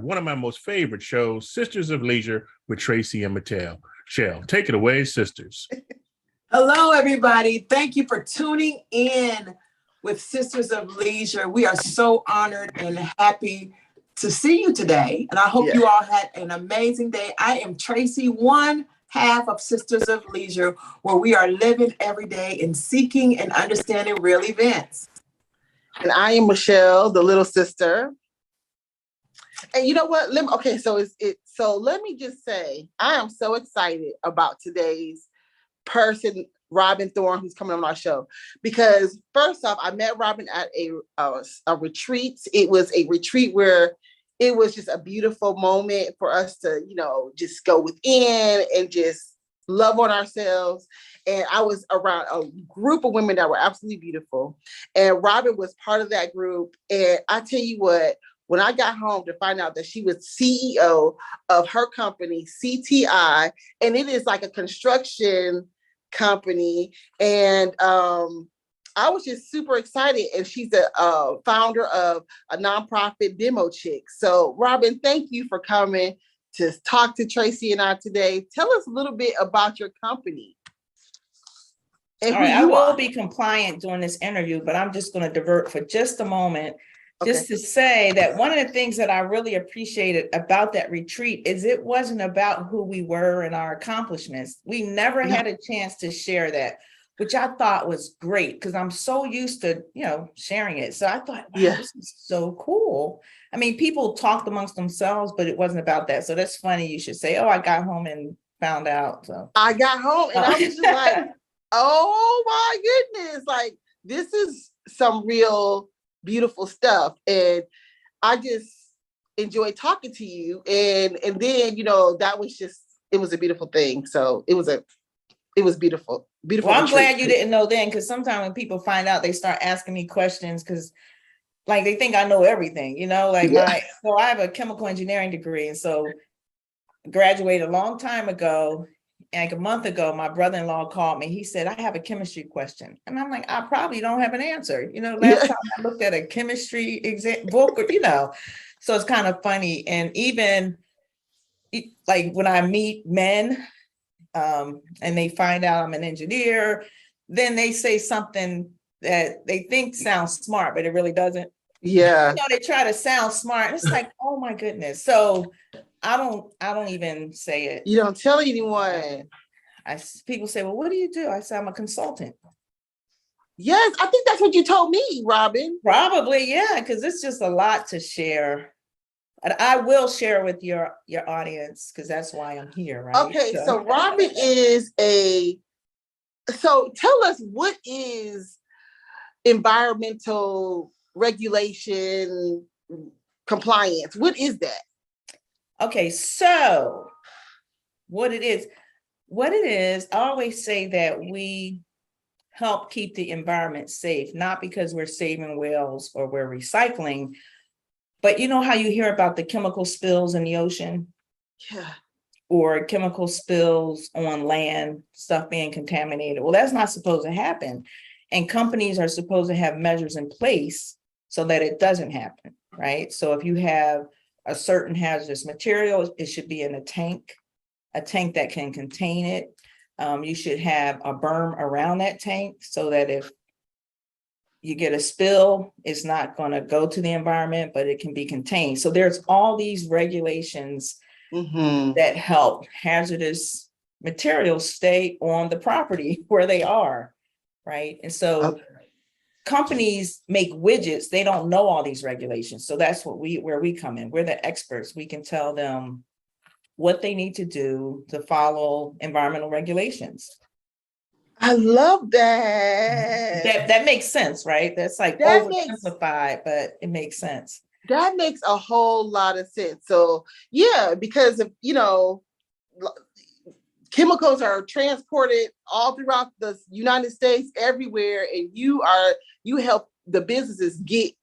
one of my most favorite shows, Sisters of Leisure with Tracey and Michele. Take it away, sisters. Hello, everybody. Thank you for tuning in with Sisters of Leisure. We are so honored and happy to see you today. And I hope you all had an amazing day. I am Tracey, one half of Sisters of Leisure, where we are living every day and seeking and understanding real events. And I am Michele, the little sister. And you know what? So let me just say, I am so excited about today's person, Robin Thorne, who's coming on our show. Because first off, I met Robin at a retreat. It was a retreat where it was just a beautiful moment for us to, just go within and just love on ourselves. And I was around a group of women that were absolutely beautiful. And Robin was part of that group. And I tell you what, when I got home to find out that she was CEO of her company, CTI, and it is like a construction company. And I was just super excited. And she's a founder of a nonprofit Demo Chick. So Robin, thank you for coming to talk to Tracey and I today. Tell us a little bit about your company. All right, I will be compliant during this interview, but I'm just going to divert for just a moment. Just to say that one of the things that I really appreciated about that retreat is it wasn't about who we were and our accomplishments. We never had a chance to share that, which I thought was great because I'm so used to, sharing it. So I thought, wow, this is so cool. I mean, people talked amongst themselves, but it wasn't about that. So that's funny. You should say, oh, I got home and found out. So I got home and I was just like, oh my goodness. Like, this is some real beautiful stuff. And I just enjoyed talking to you. And then, that was just, it was a beautiful thing. So it was beautiful. Beautiful. Well, I'm glad you didn't know then, because sometimes when people find out, they start asking me questions because they think I know everything, so I have a chemical engineering degree. And so graduated a long time ago. Like a month ago, my brother-in-law called me. He said, I have a chemistry question. And I'm like, I probably don't have an answer. Last time I looked at a chemistry book, so it's kind of funny. And even like when I meet men and they find out I'm an engineer, then they say something that they think sounds smart, but it really doesn't. Yeah. They try to sound smart. And it's like, oh my goodness. So I don't even say it. You don't tell anyone. People say, well, what do you do? I say, I'm a consultant. Yes, I think that's what you told me, Robin. Probably, yeah, because it's just a lot to share. And I will share with your audience because that's why I'm here, right? Okay, so Robin is so tell us, what is environmental regulation compliance? What is that? Okay, so what it is, I always say that we help keep the environment safe, not because we're saving whales or we're recycling, but you know how you hear about the chemical spills in the ocean? Yeah. Or chemical spills on land, stuff being contaminated. Well, that's not supposed to happen. And companies are supposed to have measures in place so that it doesn't happen, right? So if you have a certain hazardous material, it should be in a tank that can contain it. You should have a berm around that tank so that if you get a spill, it's not going to go to the environment, but it can be contained. So there's all these regulations that help hazardous materials stay on the property where they are, right? And so companies make widgets, they don't know all these regulations. So that's where we come in. We're the experts. We can tell them what they need to do to follow environmental regulations. I love that. That makes sense, right? That's like oversimplified, but it makes sense. That makes a whole lot of sense. So yeah, because of, chemicals are transported all throughout the United States, everywhere, and you help the businesses keep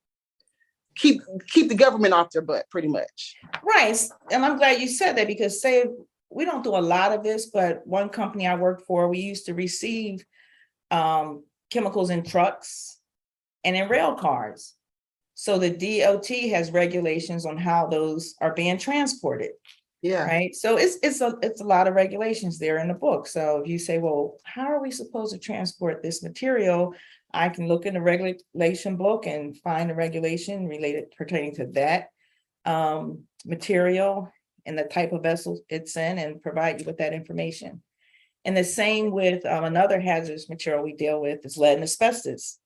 the government off their butt, pretty much. Right. And I'm glad you said that, because say we don't do a lot of this, but one company I worked for, we used to receive chemicals in trucks and in rail cars. So the DOT has regulations on how those are being transported. Yeah. Right. So it's a lot of regulations there in the book. So if you say, well, how are we supposed to transport this material? I can look in the regulation book and find a regulation related pertaining to that material and the type of vessel it's in and provide you with that information. And the same with another hazardous material we deal with is lead and asbestos.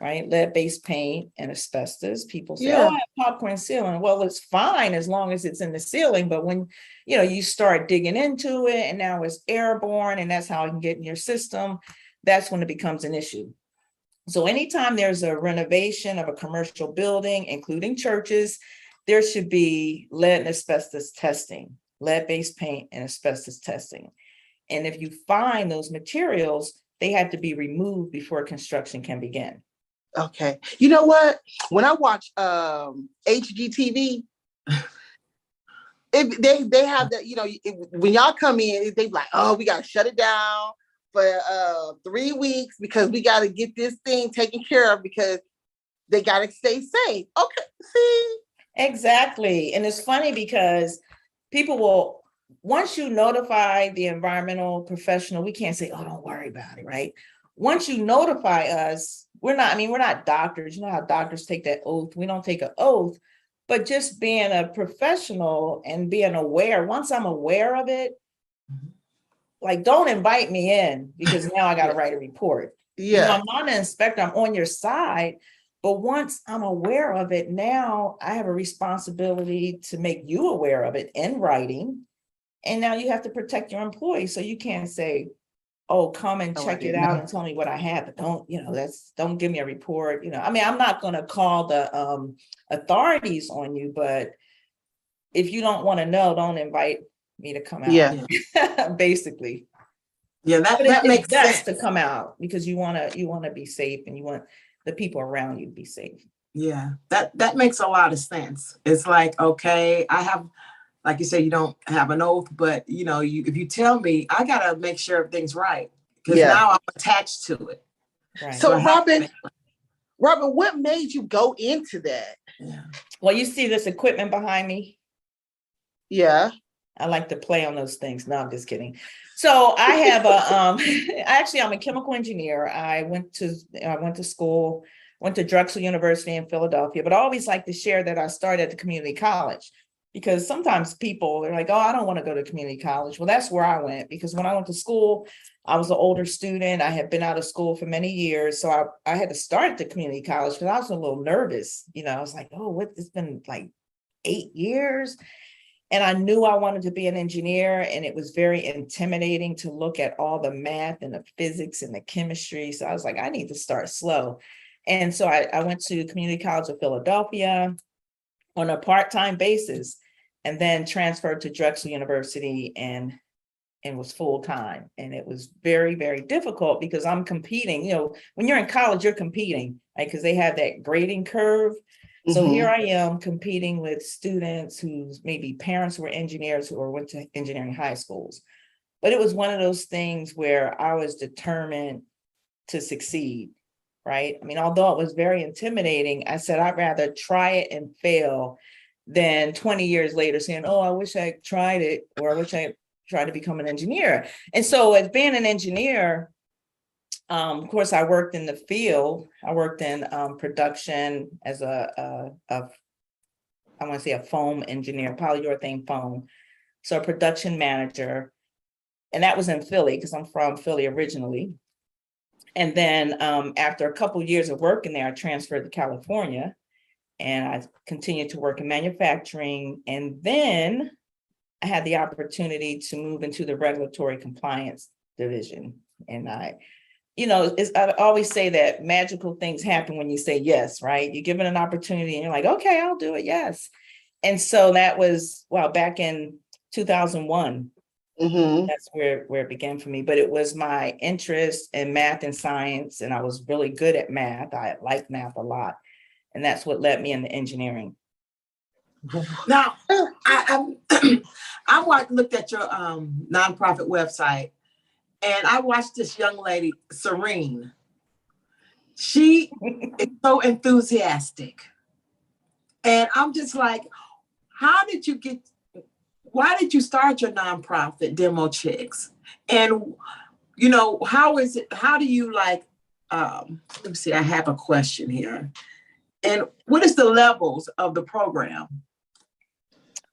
Right, lead-based paint and asbestos. People say, "Oh, I have popcorn ceiling." Well, it's fine as long as it's in the ceiling, but when you start digging into it, and now it's airborne, and that's how it can get in your system, that's when it becomes an issue. So, anytime there's a renovation of a commercial building, including churches, there should be lead and asbestos testing, lead-based paint and asbestos testing. And if you find those materials, they have to be removed before construction can begin. Okay. You know what? When I watch HGTV, they have that, when y'all come in, they like, oh, we gotta shut it down for 3 weeks because we gotta get this thing taken care of because they gotta stay safe. Okay, see? Exactly. And it's funny because people will, once you notify the environmental professional, we can't say, oh, don't worry about it, right? Once you notify us, we're not doctors. You know how doctors take that oath. We don't take an oath, but just being a professional and being aware, once I'm aware of it, like, don't invite me in because now I got to write a report. Yeah. I'm not an inspector, I'm on your side. But once I'm aware of it, now I have a responsibility to make you aware of it in writing. And now you have to protect your employees. So you can't say, oh, come and check it out and tell me what I have, but don't give me a report. I'm not going to call the authorities on you, but if you don't want to know, don't invite me to come out. Yeah. Basically. Yeah, that makes sense to come out because you want to be safe and you want the people around you to be safe. Yeah, that makes a lot of sense. It's like, okay, I have, like you said, you don't have an oath, but if you tell me, I gotta make sure everything's right because now I'm attached to it. Right. So Robin, what made you go into that? Yeah. Well, you see this equipment behind me? Yeah. I like to play on those things. No, I'm just kidding. So I have I'm a chemical engineer. I went to school, went to Drexel University in Philadelphia, but I always like to share that I started at the community college because sometimes people are like, oh, I don't want to go to community college. Well, that's where I went because when I went to school, I was an older student. I had been out of school for many years. So I had to start at the community college because I was a little nervous. I was like, oh, it's been like 8 years. And I knew I wanted to be an engineer, and it was very intimidating to look at all the math and the physics and the chemistry. So I was like, I need to start slow. And so I went to Community College of Philadelphia on a part-time basis, and then transferred to Drexel University and was full-time. And it was very, very difficult because I'm competing. When you're in college, you're competing, right? Because they have that grading curve. So here I am competing with students whose maybe parents were engineers or went to engineering high schools. But it was one of those things where I was determined to succeed, right? Although it was very intimidating, I said, I'd rather try it and fail than 20 years later saying, oh, I wish I tried it, or I wish I tried to become an engineer. And so as being an engineer, of course, I worked in the field. I worked in production as I want to say a foam engineer, polyurethane foam. So a production manager. And that was in Philly because I'm from Philly originally. And then after a couple of years of working there, I transferred to California and I continued to work in manufacturing. And then I had the opportunity to move into the regulatory compliance division. And I always say that magical things happen when you say yes, right? You're given an opportunity and you're like, okay, I'll do it. Yes. And so that was, back in 2001. That's where it began for me. But it was my interest in math and science. And I was really good at math. I liked math a lot. And that's what led me into engineering. Now, I looked at your nonprofit website. And I watched this young lady, Serene. She is so enthusiastic. And I'm just like, why did you start your nonprofit, Demo Chicks? And, how do you like, let me see, I have a question here. And what is the levels of the program?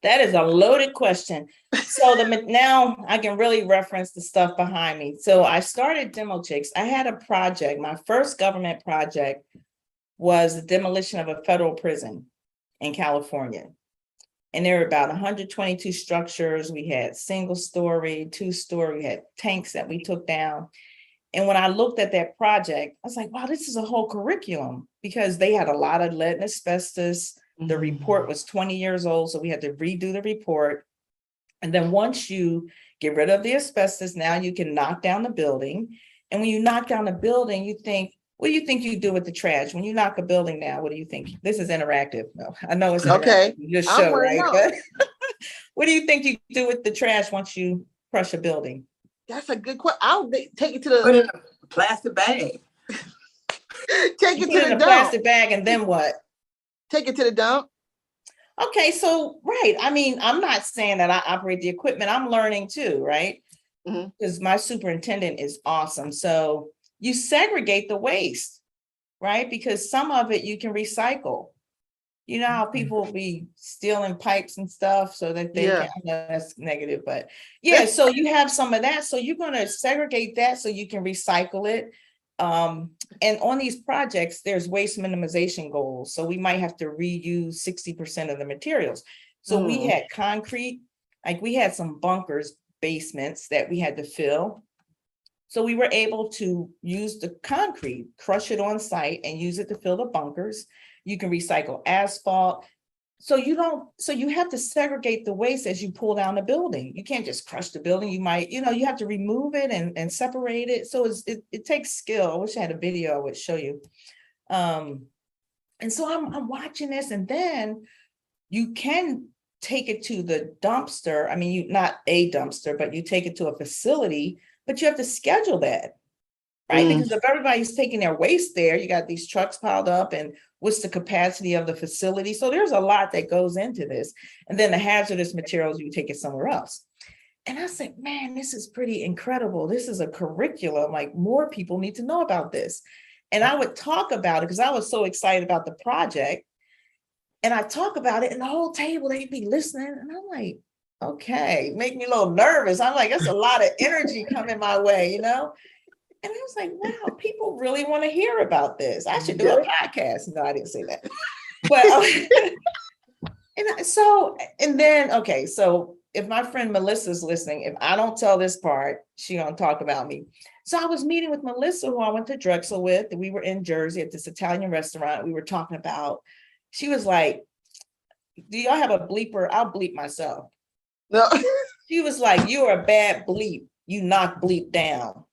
That is a loaded question. So now I can really reference the stuff behind me. So I started Demo Chicks. I had a project. My first government project was the demolition of a federal prison in California. And there were about 122 structures. We had single story, 2-story, we had tanks that we took down. And when I looked at that project, I was like, wow, this is a whole curriculum, because they had a lot of lead and asbestos. The report was 20 years old, so we had to redo the report. And then once you get rid of the asbestos, now you can knock down the building. And when you knock down the building, you think, what do you think you do with the trash? When you knock a building down, what do you think? This is interactive. No, I know it's interactive. Okay. Just show, right? But what do you think you do with the trash once you crush a building? That's a good question. I'll take it to Put it the in a plastic bag. take You it put it to in the a dump. plastic bag, and then what? Take it to the dump. Okay, so right. I mean, I'm not saying that I operate the equipment. I'm learning too, right? Because my superintendent is awesome. So you segregate the waste, right? Because some of it you can recycle. You know how people will be stealing pipes and stuff so that they can, I know that's negative, but yeah, so you have some of that. So you're going to segregate that so you can recycle it. And on these projects, there's waste minimization goals. So we might have to reuse 60% of the materials. So we had concrete, like we had some bunkers, basements that we had to fill. So we were able to use the concrete, crush it on site and use it to fill the bunkers. You can recycle asphalt. So you have to segregate the waste as you pull down the building. You can't just crush the building. You might, you have to remove it and separate it. So it takes skill. I wish I had a video I would show you. And so I'm watching this, and then you can take it to the dumpster. I mean, not a dumpster, but you take it to a facility, but you have to schedule that, right? Because if everybody's taking their waste there, you got these trucks piled up, and what's the capacity of the facility? So there's a lot that goes into this. And then the hazardous materials, you take it somewhere else. And I said, man, this is pretty incredible. This is a curriculum. Like, more people need to know about this. And I would talk about it because I was so excited about the project. And I talk about it, and the whole table, they'd be listening. And I'm like, okay, make me a little nervous. I'm like, that's a lot of energy coming my way, And I was like, wow, people really want to hear about this. I should do a podcast. No, I didn't say that. But so if my friend Melissa's listening, if I don't tell this part, she's going to talk about me. So I was meeting with Melissa, who I went to Drexel with. We were in Jersey at this Italian restaurant. We were talking about, she was like, do y'all have a bleeper? I'll bleep myself. No. She was like, you're a bad bleep. You knock bleep down.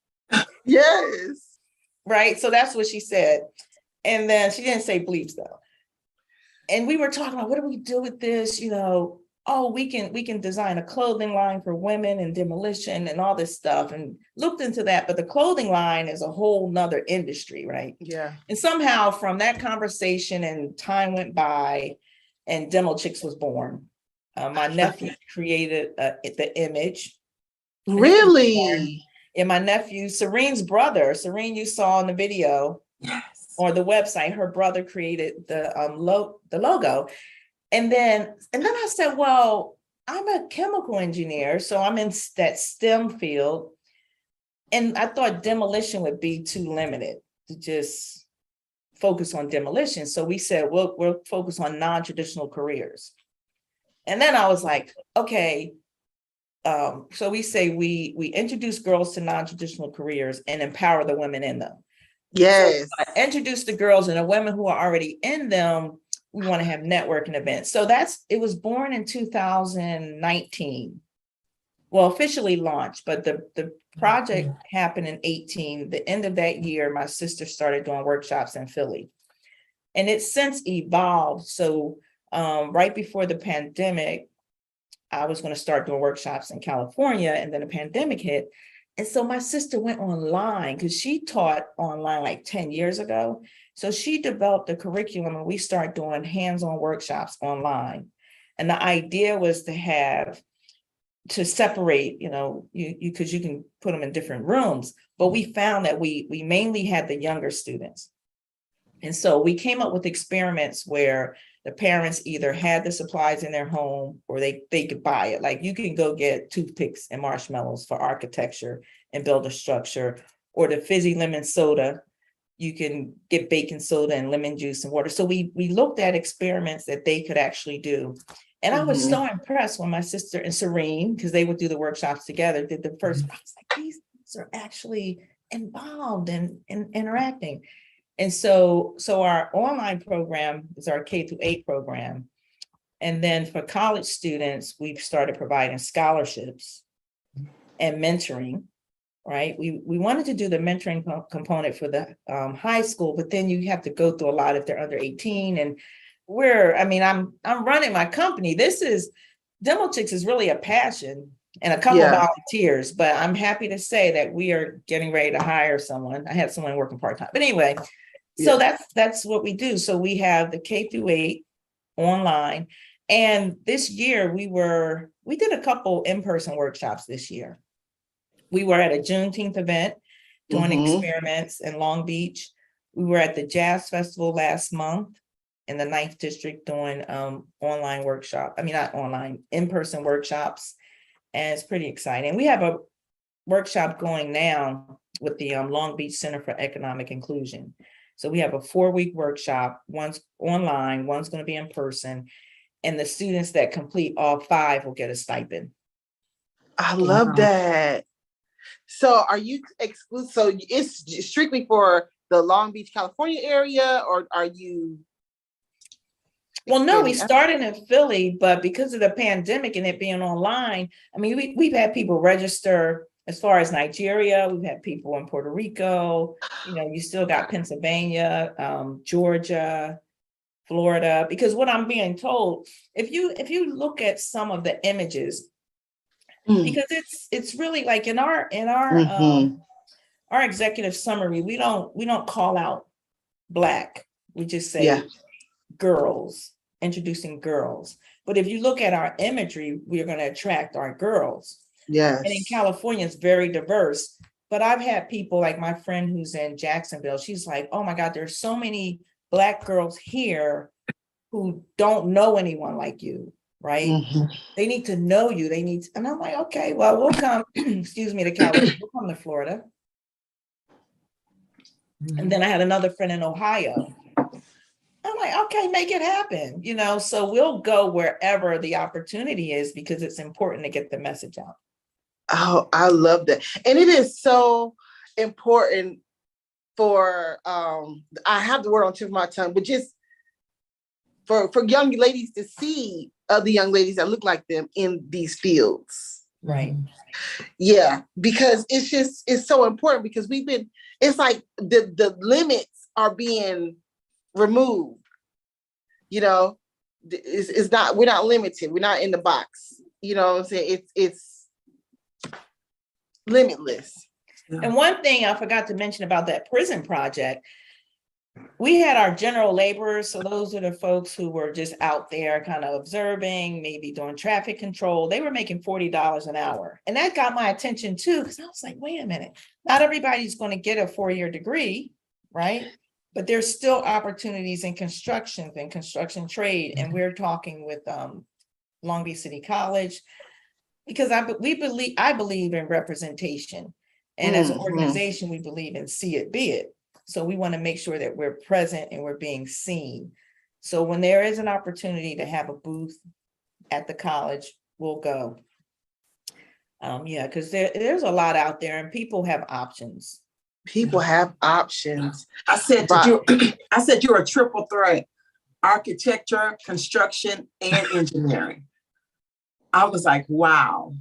Yes. Right. So that's what she said. And then she didn't say bleeps though. And we were talking about, what do we do with this? We can design a clothing line for women and demolition and all this stuff, and looked into that. But the clothing line is a whole nother industry, right? Yeah. And somehow from that conversation, and time went by, and Demo Chicks was born. My nephew created the image. Really? And my nephew, Serene's brother, Serene, you saw in the video, or the website, her brother created the logo. And then I said, well, I'm a chemical engineer, so I'm in that STEM field. And I thought demolition would be too limited to just focus on demolition. So we said, we'll focus on non-traditional careers. And then I was like, okay. So we say we introduce girls to non-traditional careers and empower the women in them. Yes. So I introduce the girls, and the women who are already in them, we want to have networking events. So it was born in 2019. Well, officially launched, but the project happened in 18. The end of that year, my sister started doing workshops in Philly. And it's since evolved. So right before the pandemic, I was going to start doing workshops in California, and then the pandemic hit. And so my sister went online because she taught online like 10 years ago. So she developed a curriculum and we started doing hands-on workshops online. And the idea was to separate, you because you can put them in different rooms, but we found that we mainly had the younger students. And so we came up with experiments where the parents either had the supplies in their home or they could buy it. Like you can go get toothpicks and marshmallows for architecture and build a structure, or the fizzy lemon soda. You can get baking soda and lemon juice and water. So we looked at experiments that they could actually do. And I was so impressed when my sister and Serene, because they would do the workshops together, did the first. I was like, these are actually involved and interacting. And so our online program is our K-8 program. And then for college students, we've started providing scholarships and mentoring, right? We wanted to do the mentoring component for the high school, but then you have to go through a lot if they're under 18. And I'm running my company. Demo Chicks is really a passion and a couple of volunteers, but I'm happy to say that we are getting ready to hire someone. I have someone working part-time, but anyway, so that's what we do. So we have the K-8 online. And this year we did a couple in-person workshops this year. We were at a Juneteenth event doing experiments in Long Beach. We were at the Jazz Festival last month in the 9th District doing online workshop. Not online, in-person workshops. And it's pretty exciting. We have a workshop going now with the Long Beach Center for Economic Inclusion. So we have a 4-week workshop, one's online, one's going to be in person. And the students that complete all 5 will get a stipend. I love that. So are you exclusive? So it's strictly for the Long Beach, California area, or are you? Well, no, we started in Philly, but because of the pandemic and it being online, we've had people register as far as Nigeria. We've had people in Puerto Rico. You still got Pennsylvania, Georgia, Florida. Because what I'm being told, if you look at some of the images, because it's really like in our executive summary, we don't call out Black. We just say girls, introducing girls. But if you look at our imagery, we are going to attract our girls. Yes. And in California, it's very diverse. But I've had people like my friend who's in Jacksonville. She's like, oh my God, there's so many Black girls here who don't know anyone like you, right? They need to know you. And I'm like, okay, well, we'll come, excuse me, to California. We'll come to Florida. And then I had another friend in Ohio. I'm like, okay, make it happen. So we'll go wherever the opportunity is because it's important to get the message out. Oh, I love that. And it is so important for, I have the word on the tip of my tongue, but just for young ladies to see other young ladies that look like them in these fields. Right. Yeah, because it's so important because it's like the limits are being removed. It's not, we're not limited. We're not in the box. You know what I'm saying? It's limitless. And one thing I forgot to mention about that prison project, we had our general laborers. So those are the folks who were just out there kind of observing, maybe doing traffic control. They were making $40 an hour. And that got my attention too, because I was like, wait a minute, not everybody's going to get a 4-year degree, right? But there's still opportunities in construction and construction trade. And we're talking with Long Beach City College, because I believe in representation. And as an organization, we believe in see it, be it. So we want to make sure that we're present and we're being seen. So when there is an opportunity to have a booth at the college, we'll go. Because there's a lot out there and people have options. People have options. I said you're a triple threat: architecture, construction, and engineering. I was like, wow,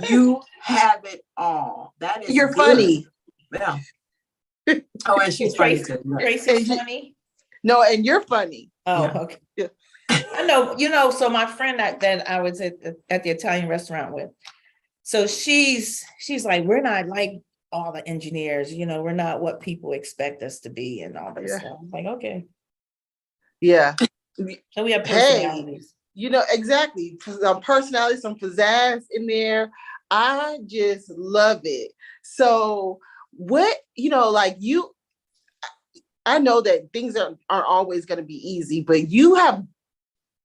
you have it all. That is, you're good. Funny. Yeah. Oh, and she's funny too. Tracey's funny. No, and you're funny. Oh, Yeah. okay. Yeah. I know, so my friend that I was at the Italian restaurant with, So she's like, we're not like all the engineers, we're not what people expect us to be and all this stuff. I'm like, okay. Yeah. So we have personalities. Exactly. Some personality, some pizzazz in there. I just love it. So what, I know that things aren't always going to be easy, but you have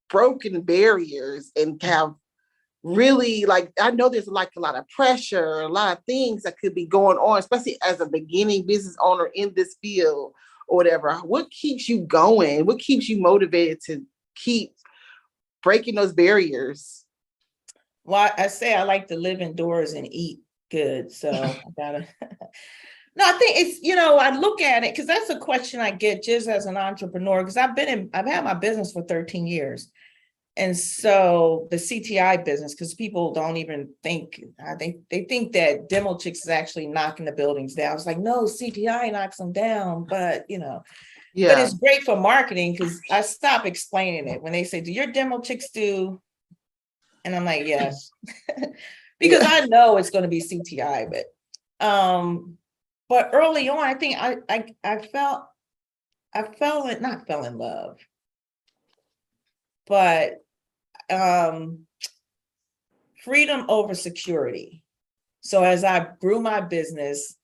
broken barriers and have really, I know there's like a lot of pressure, a lot of things that could be going on, especially as a beginning business owner in this field or whatever. What keeps you going? What keeps you motivated to keep breaking those barriers? Well, I say I like to live indoors and eat good. So I gotta, no, I think it's, I look at it because that's a question I get just as an entrepreneur, because I've had my business for 13 years. And so the CTI business, because people don't even think, they think that Demo Chicks is actually knocking the buildings down. It's like, no, CTI knocks them down, but but it's great for marketing because I stop explaining it when they say, do your Demo Chicks do? And I'm like, yes, because I know it's going to be CTI, but early on, I think I fell in love, but freedom over security. So as I grew my business,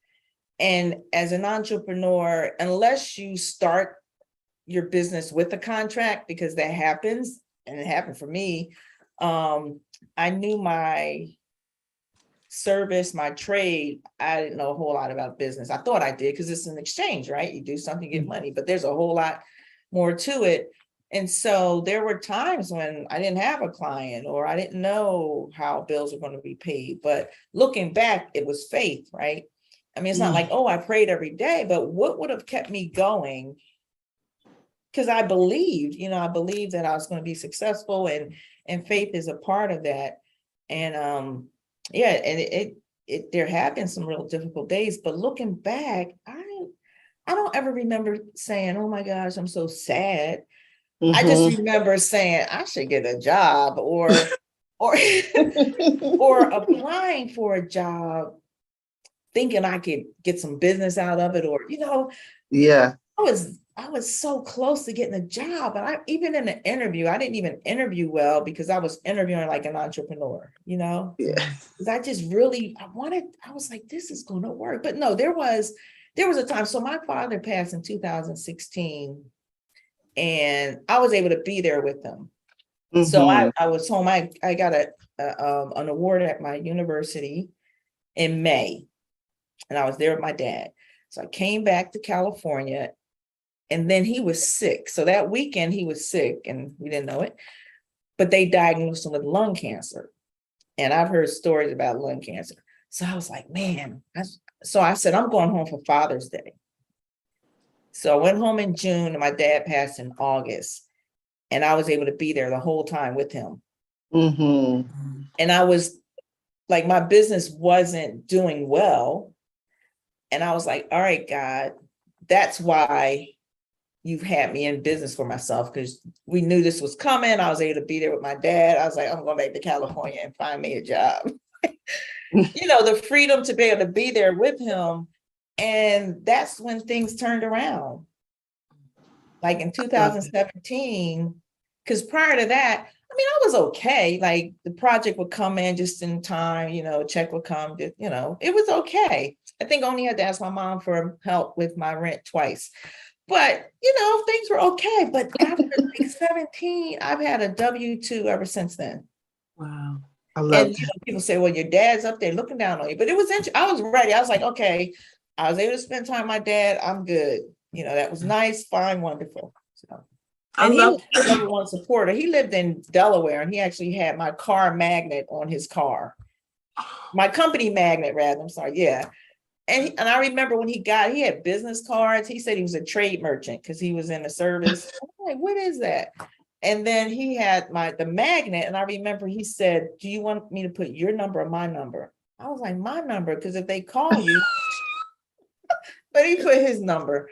and as an entrepreneur, unless you start your business with a contract, because that happens, and it happened for me, I knew my service, my trade. I didn't know a whole lot about business. I thought I did because it's an exchange, right? You do something, get money, but there's a whole lot more to it. And so there were times when I didn't have a client or I didn't know how bills were going to be paid. But looking back, it was faith, right? I mean, it's not like, oh, I prayed every day, but what would have kept me going? Because I believed that I was going to be successful, and faith is a part of that. And and there have been some real difficult days, but looking back, I don't ever remember saying, oh my gosh, I'm so sad. I just remember saying I should get a job or or applying for a job thinking I could get some business out of it, or I was so close to getting a job. And even in the interview, I didn't even interview well because I was interviewing like an entrepreneur, because I just really, I was like, this is going to work. But no, there was a time. So my father passed in 2016 and I was able to be there with him. So I was home. I got an award at my university in May, and I was there with my dad. So I came back to California. And then he was sick. So that weekend he was sick and we didn't know it, but they diagnosed him with lung cancer. And I've heard stories about lung cancer. So I was like, man, so I said, I'm going home for Father's Day. So I went home in June and my dad passed in August, and I was able to be there the whole time with him. And I was like, my business wasn't doing well. And I was like, all right, God, that's why you've had me in business for myself, because we knew this was coming. I was able to be there with my dad. I was like, I'm going back to California and find me a job. The freedom to be able to be there with him. And that's when things turned around. Like in 2017, because prior to that, I mean, I was okay. Like the project would come in just in time, check would come, it was okay. I think I only had to ask my mom for help with my rent twice. But, things were okay. But after 17, I've had a W-2 ever since then. Wow. I love it. People say, well, your dad's up there looking down on you. But it was interesting. I was ready. I was like, okay, I was able to spend time with my dad. I'm good. That was nice, fine, wonderful. So, and he was my number one supporter. He lived in Delaware, and he actually had my car magnet on his car. My company magnet, rather. I'm sorry. Yeah. And I remember when he had business cards. He said he was a trade merchant because he was in the service. I'm like, what is that? And then he had the magnet. And I remember he said, do you want me to put your number or my number? I was like, my number, because if they call you, but he put his number.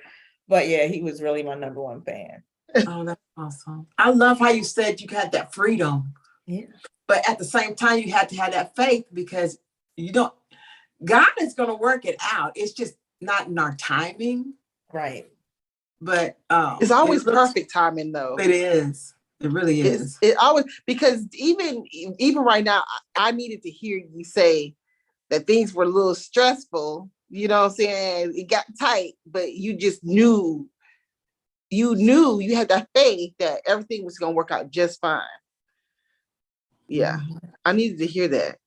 But yeah, he was really my number one fan. Oh, that's awesome. I love how you said you had that freedom. Yeah. But at the same time, you had to have that faith, because You don't, God is going to work it out. It's just not in our timing. Right. But it's always perfect timing though. It is. It really is. It always, because even right now, I needed to hear you say that things were a little stressful. You know what I'm saying? It got tight, but you just knew, you had that faith that everything was going to work out just fine. Yeah. I needed to hear that.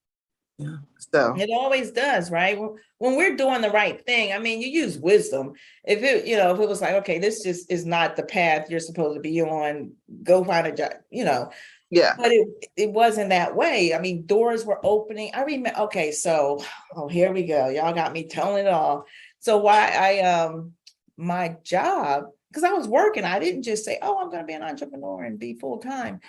Yeah. So it always does, right? When we're doing the right thing, I mean, you use wisdom. If it, if it was like, okay, this just is not the path you're supposed to be on, go find a job, Yeah. But it wasn't that way. I mean, doors were opening. I remember, okay, so, here we go. Y'all got me telling it all. So my job, because I was working, I didn't just say, I'm going to be an entrepreneur and be full time.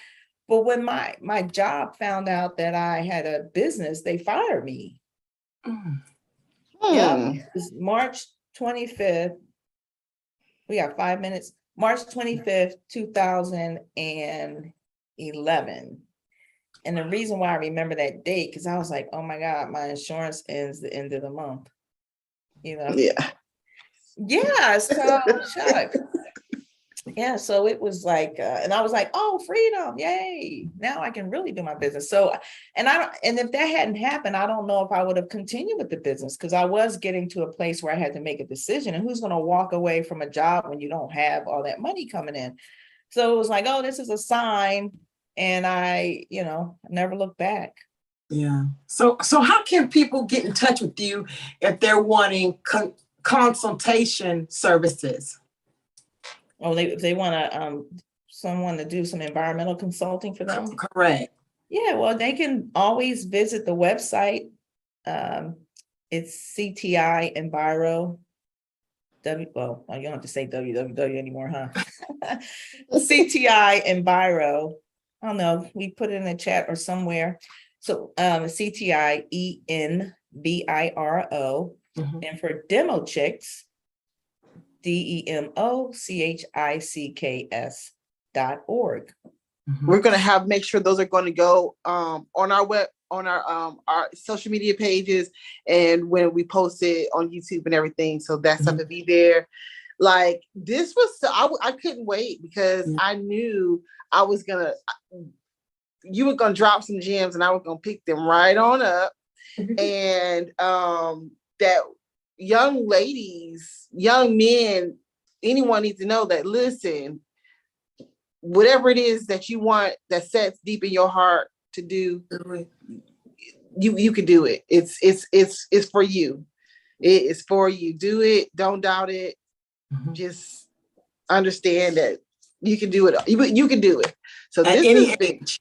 But when my job found out that I had a business, they fired me. Yeah, it's March 25th. We got 5 minutes. March 25th, 2011. And the reason why I remember that date, because I was like, oh my God, my insurance ends the end of the month. Yeah. Yeah, so shucks. Yeah, so it was like, and I was like, oh, freedom, yay! Now I can really do my business. So, and if that hadn't happened, I don't know if I would have continued with the business, because I was getting to a place where I had to make a decision. And who's going to walk away from a job when you don't have all that money coming in? So it was like, this is a sign, and I, never looked back. Yeah. So how can people get in touch with you if they're wanting consultation services? If they want to, someone to do some environmental consulting for them? Correct. Yeah, well, they can always visit the website. It's CTI Enviro. You don't have to say www anymore, huh? CTI Enviro. I don't know. We put it in the chat or somewhere. So CTI ENVIRO. And for Demo Chicks, DEMOCHICKS.org. We're going to make sure those are going to go on our our social media pages, and when we post it on YouTube and everything, so that stuff will be there. Like, this was I couldn't wait, because I knew you were gonna drop some gems, and I was gonna pick them right on up. And that young ladies, young men, anyone needs to know that, listen, whatever it is that you want, that sets deep in your heart to do, you can do it. It's for you. It is for you. Do it. Don't doubt it. Just understand that you can do it. You can do it. So at any age.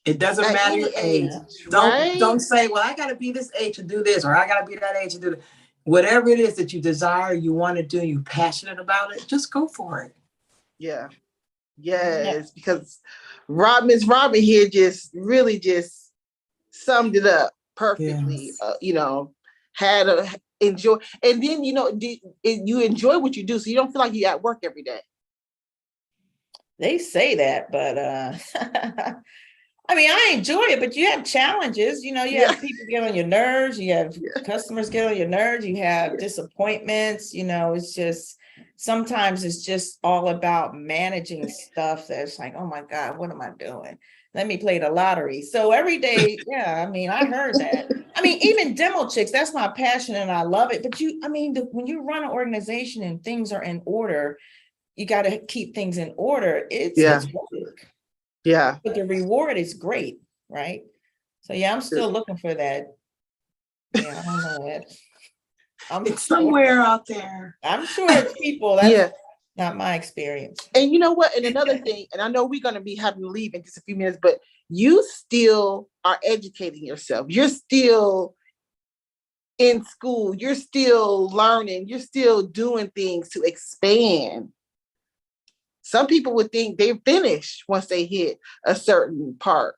It doesn't matter your age. Don't say, well, I got to be this age to do this, or I got to be that age to do that. Whatever it is that you desire, you want to do, you're passionate about it, just go for it. Yeah. Yes, because Miss Robin here just really just summed it up perfectly. Yes. Had a enjoy, and then you enjoy what you do, so you don't feel like you at work every day. They say that, but I mean, I enjoy it, but you have challenges. You have people get on your nerves. You have customers get on your nerves. You have disappointments. It's just, sometimes it's just all about managing stuff that's like, oh my God, what am I doing? Let me play the lottery. So every day, I mean, I heard that. I mean, even Demo Chicks, that's my passion and I love it. But when you run an organization and things are in order, you got to keep things in order. It's work. Yeah. But the reward is great, right? So I'm still looking for that. Yeah, I don't know it. It's somewhere out there. I'm sure it's people. That's not my experience. And you know what? And another thing, and I know we're going to be having to leave in just a few minutes, but you still are educating yourself. You're still in school. You're still learning. You're still doing things to expand. Some people would think they're finished once they hit a certain part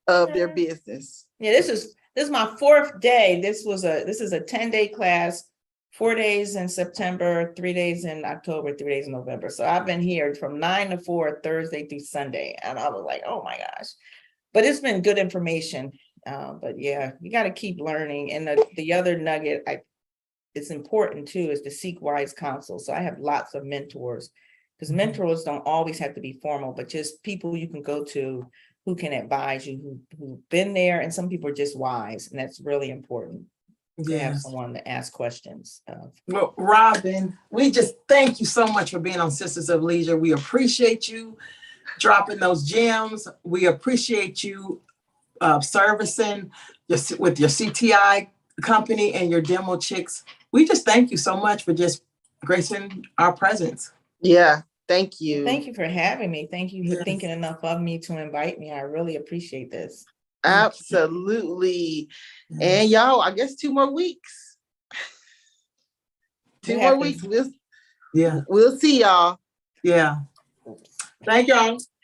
of their business. Yeah, this is my 4th day. This is a 10-day class, 4 days in September, 3 days in October, 3 days in November. So I've been here from 9 to 4, Thursday through Sunday. And I was like, oh my gosh. But it's been good information. But yeah, you got to keep learning. And the other nugget, it's important too, is to seek wise counsel. So I have lots of mentors, because mentors don't always have to be formal, but just people you can go to who can advise you, who've been there. And some people are just wise, and that's really important to have someone to ask questions of. Well, Robin, we just thank you so much for being on Sisters of Leisure. We appreciate you dropping those gems. We appreciate you servicing with your CTI company and your demo chicks. We just thank you so much for just gracing our presence. Yeah, thank you. Thank you for having me. Thank you for thinking enough of me to invite me. I really appreciate this. Absolutely. And y'all, I guess 2 more weeks. 2 more weeks. We'll see y'all. Yeah. Thank y'all.